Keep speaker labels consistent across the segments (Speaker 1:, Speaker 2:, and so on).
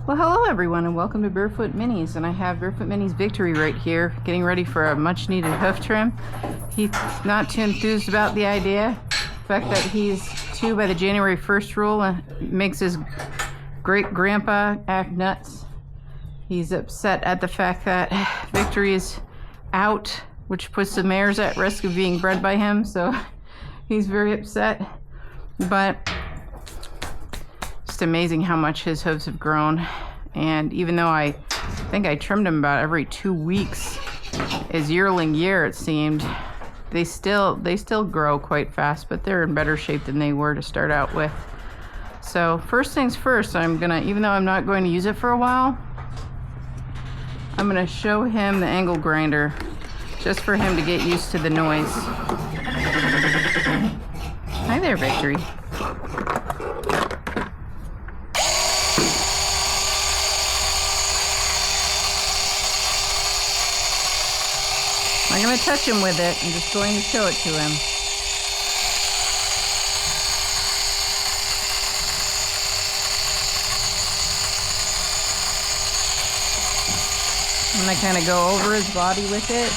Speaker 1: Well, hello everyone and welcome to Barefoot Minis, and I have Barefoot Minis Victory right here getting ready for a much needed hoof trim. He's not too enthused about the idea. The fact that he's 2 by the January 1st rule makes his great grandpa act nuts. He's upset at the fact that Victory is out, which puts the mares at risk of being bred by him, so he's very upset. But amazing how much his hooves have grown, and even though I think I trimmed him about every 2 weeks his yearling year, it seemed, they still grow quite fast, but they're in better shape than they were to start out with. So first things first, I'm gonna, even though I'm not going to use it for a while, I'm gonna show him the angle grinder just for him to get used to the noise. Hi there, Victory. I'm going to touch him with it. I'm just going to show it to him. I'm going to kind of go over his body with it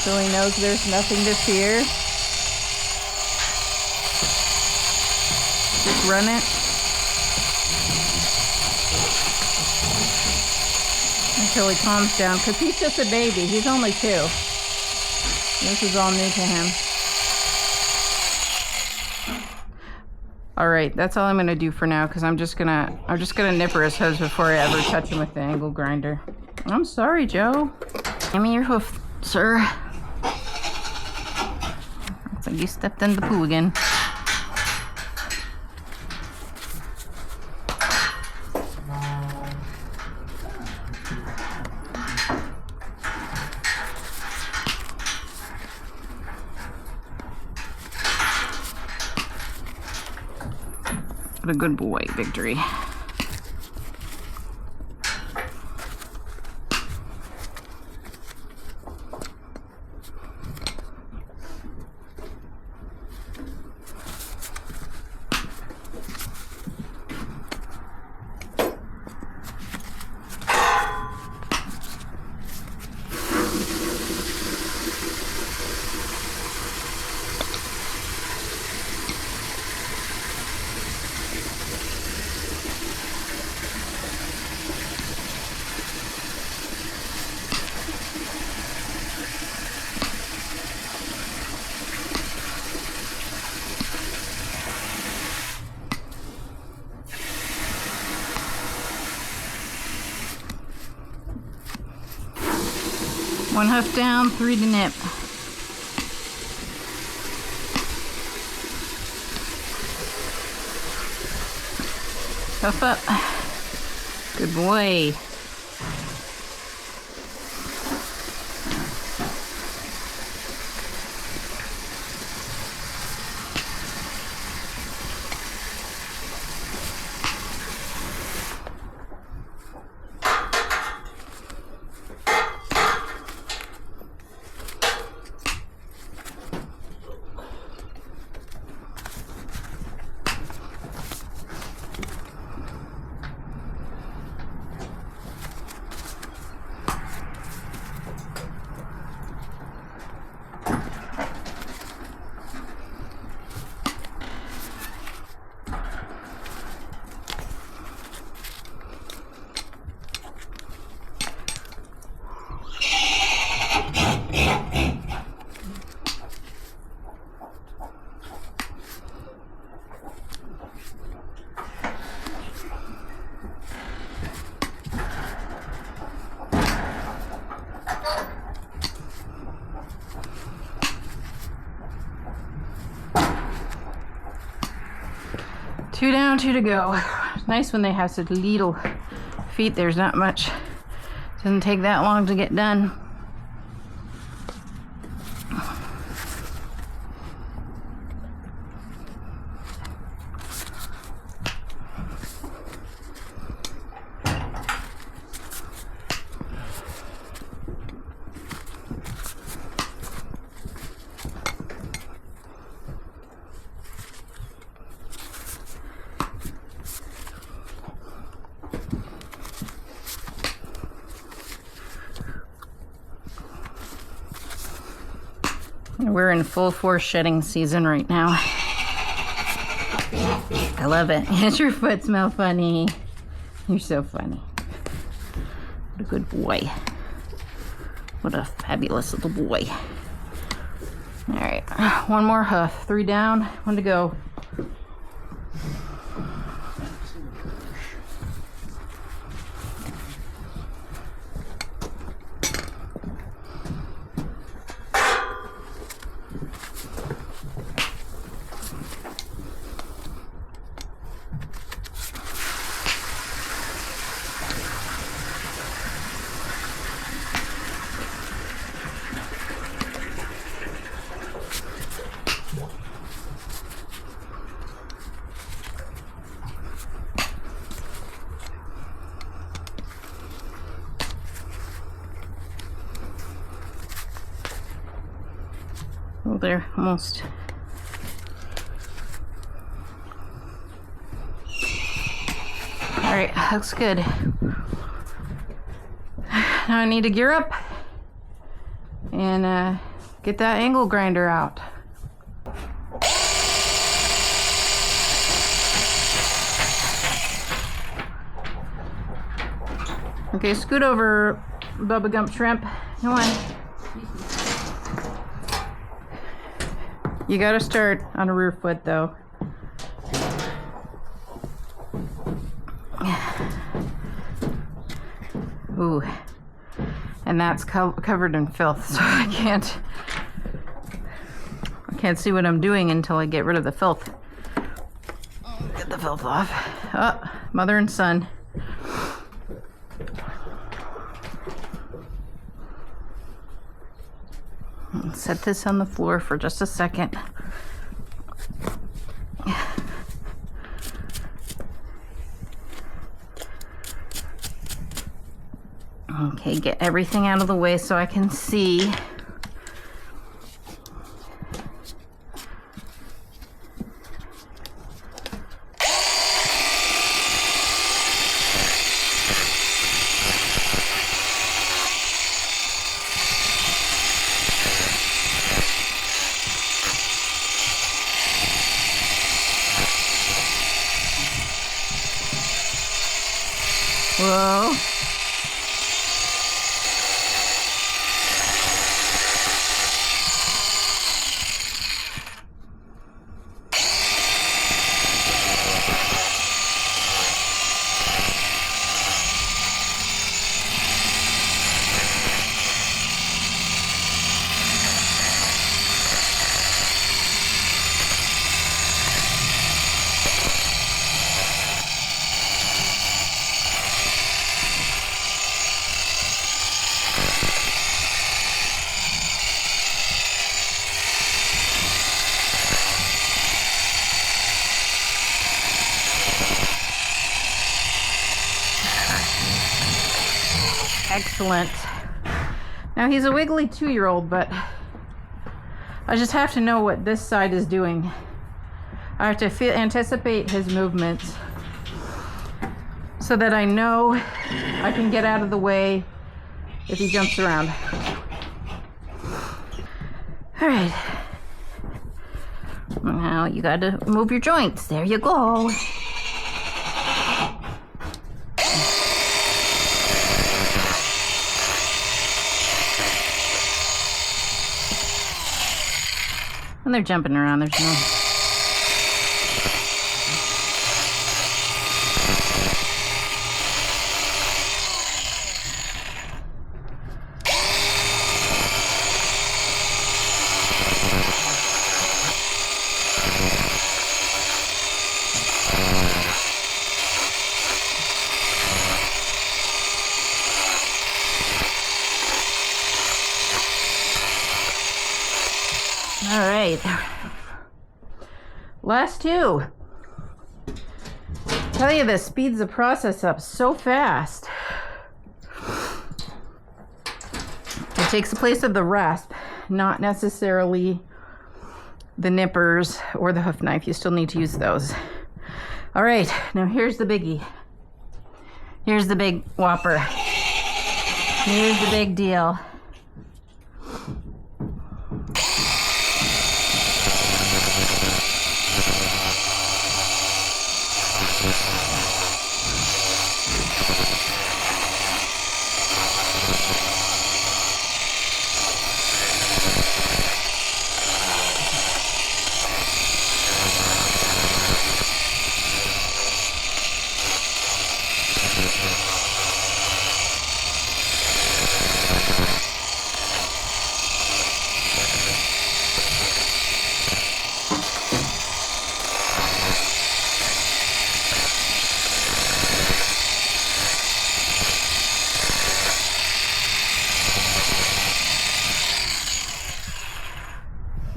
Speaker 1: so he knows there's nothing to fear. Just run it until he calms down, because he's just a baby. He's only 2. This is all new to him. All right, that's all I'm gonna do for now, because I'm just gonna nipper his hooves before I ever touch him with the angle grinder. I'm sorry, Joe. Give me your hoof, sir. Looks like you stepped in the poo again. What a good boy, Victory. One hoof down, 3 to nip. Hoof up. Good boy. Two down, 2 to go. Nice when they have such little feet. There's not much. Doesn't take that long to get done. We're in full force shedding season right now. I love it. Does your foot smell funny? You're so funny. What a good boy. What a fabulous little boy. All right, one more hoof. 3 down, 1 to go. Oh, there, almost. All right, looks good. Now I need to gear up and get that angle grinder out. Okay, scoot over, Bubba Gump Shrimp. Come on. You gotta start on a rear foot though. Ooh, and that's covered in filth, so I can't see what I'm doing until I get rid of the filth. Get the filth off. Oh, mother and son. Set this on the floor for just a second. Okay, get everything out of the way so I can see. Whoa. Excellent. Now he's a wiggly 2-year-old, but I just have to know what this side is doing. I have to anticipate his movements so that I know I can get out of the way if he jumps around. All right. Now you got to move your joints. There you go. When they're jumping around, there's no... All right, last 2. Tell you, this speeds the process up so fast. It takes the place of the rasp, not necessarily the nippers or the hoof knife. You still need to use those. All right, now here's the biggie. Here's the big whopper. Here's the big deal.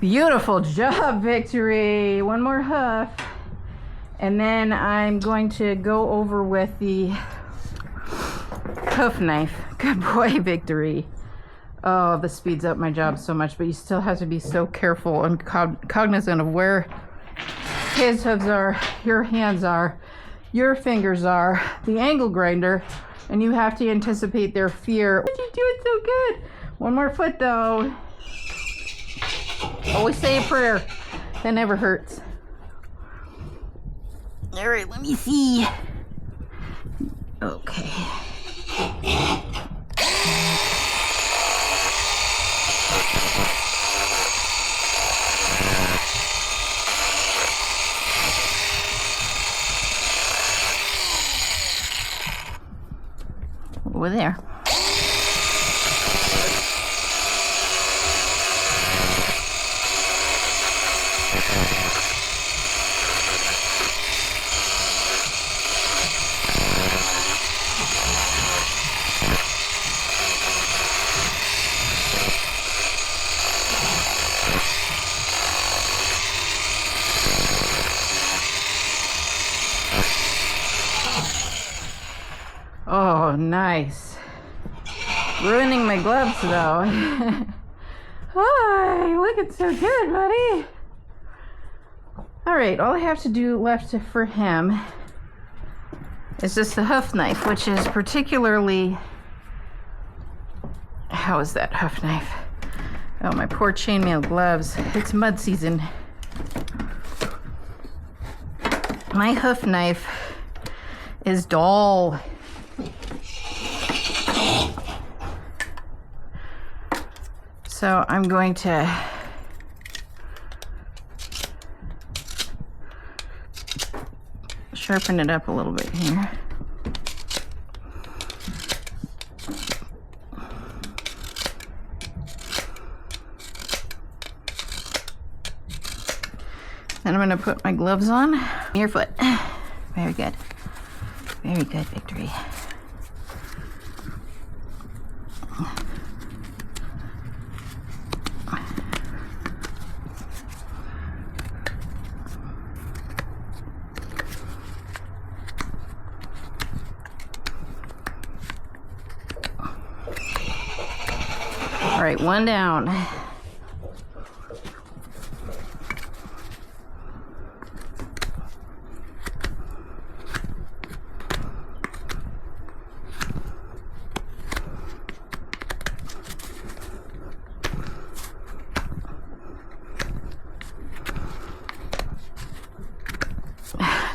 Speaker 1: Beautiful job, Victory. One more hoof. And then I'm going to go over with the hoof knife. Good boy, Victory. Oh, this speeds up my job so much, but you still have to be so careful and cognizant of where his hooves are, your hands are, your fingers are, the angle grinder, and you have to anticipate their fear. You're doing so good. One more foot, though. Always say a prayer. That never hurts. All right, let me see. Okay. Over there. Oh, nice. Ruining my gloves, though. Hi, looking so good, buddy. All right, all I have to do left for him is just the hoof knife, which is particularly... How is that hoof knife? Oh, my poor chainmail gloves. It's mud season. My hoof knife is dull. So I'm going to sharpen it up a little bit here. Then I'm going to put my gloves on. Your foot. Very good. Very good, Victory. All right, one down.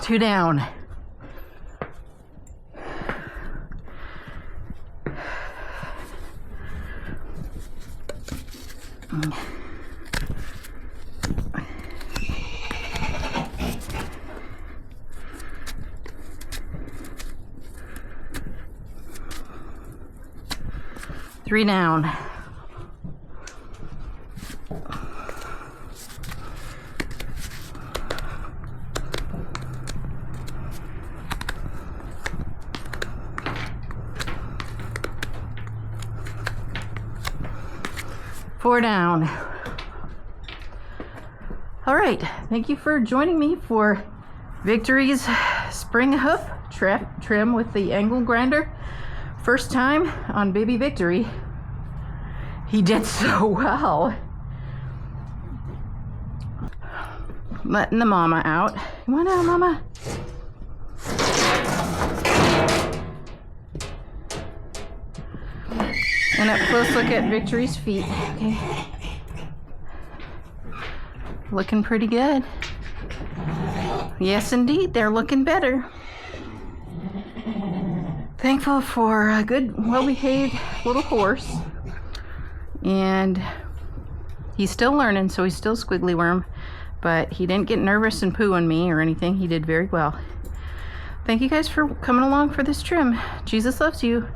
Speaker 1: Two down. Three down. Four down. All right, thank you for joining me for Victory's spring hoof trim with the angle grinder. First time on baby Victory. He did so well. Letting the mama out. Come on out, mama. And a close look at Victory's feet. Okay. Looking pretty good. Yes, indeed, they're looking better. Thankful for a good, well-behaved little horse. And he's still learning, so he's still squiggly worm, but he didn't get nervous and poo on me or anything. He did very well. Thank you guys for coming along for this trim. Jesus loves you.